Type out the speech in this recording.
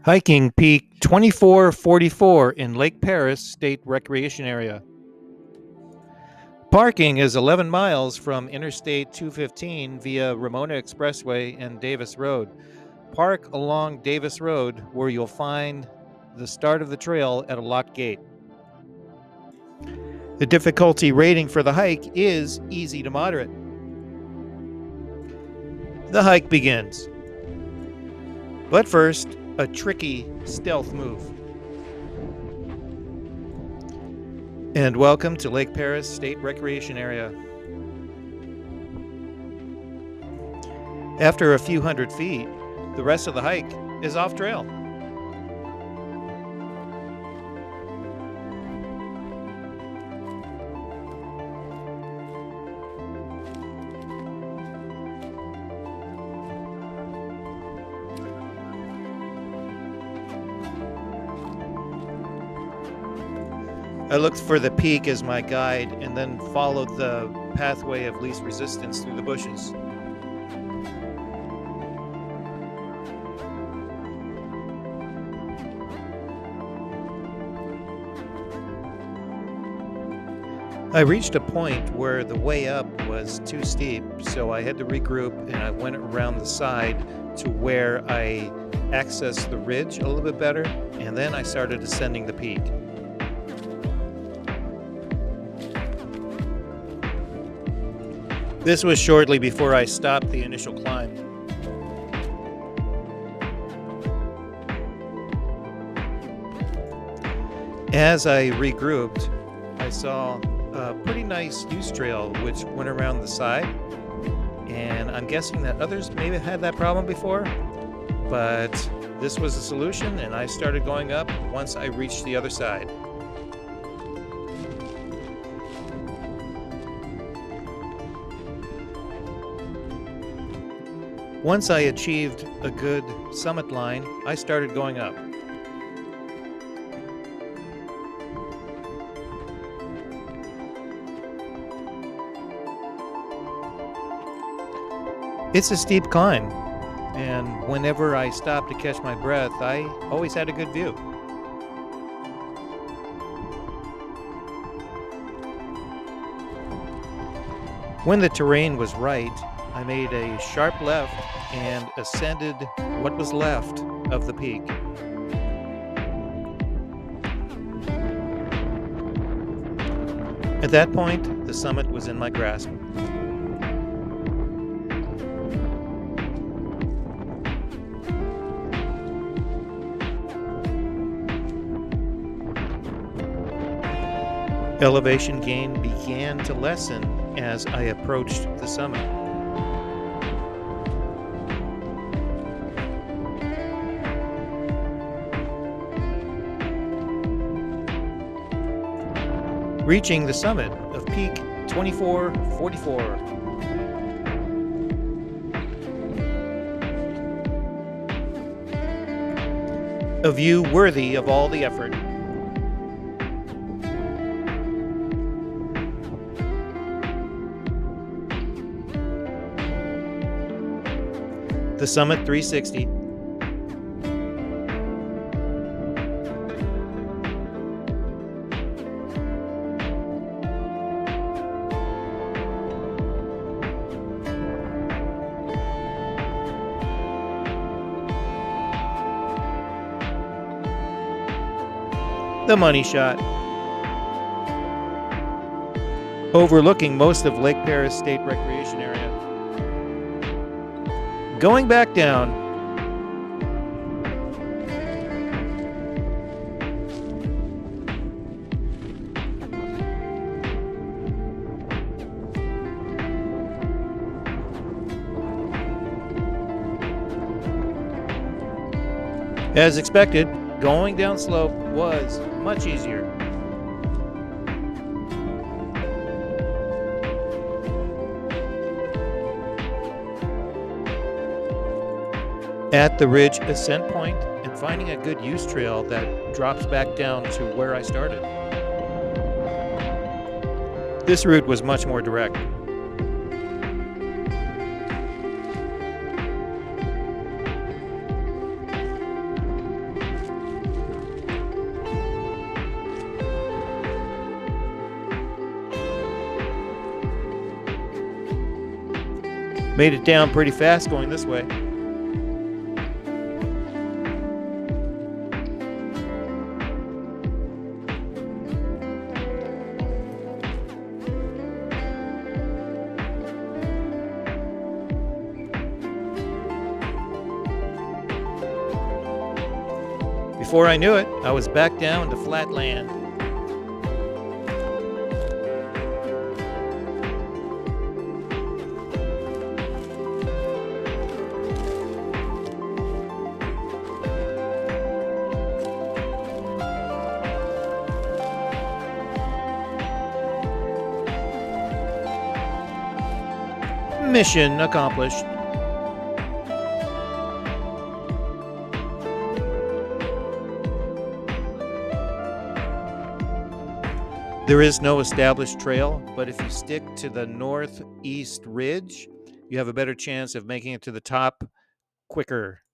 Hiking Peak 2444 in Lake Perris State Recreation Area. Parking is 11 miles from Interstate 215 via Ramona Expressway and Davis Road. Park along Davis Road where you'll find the start of the trail at a locked gate. The difficulty rating for the hike is easy to moderate. The hike begins. But first, a tricky stealth move. And welcome to Lake Perris State Recreation Area. After a few hundred feet, the rest of the hike is off trail. I looked for the peak as my guide and then followed the pathway of least resistance through the bushes. I reached a point where the way up was too steep, so I had to regroup and I went around the side to where I accessed the ridge a little bit better, and then I started ascending the peak. This was shortly before I stopped the initial climb. As I regrouped, I saw a pretty nice use trail which went around the side, and I'm guessing that others maybe had that problem before, but this was a solution, and I started going up once I reached the other side. Once I achieved a good summit line, I started going up. It's a steep climb, and whenever I stopped to catch my breath, I always had a good view. When the terrain was right, I made a sharp left and ascended what was left of the peak. At that point, the summit was in my grasp. Elevation gain began to lessen as I approached the summit. Reaching the summit of Peak 2444. A view worthy of all the effort. The Summit 360. The money shot. Overlooking most of Lake Perris State Recreation Area. Going back down. As expected, going down slope was much easier. At the ridge ascent point and finding a good use trail that drops back down to where I started. This route was much more direct. Made it down pretty fast going this way. Before I knew it, I was back down to flat land. Mission accomplished. There is no established trail, but if you stick to the northeast ridge, you have a better chance of making it to the top quicker.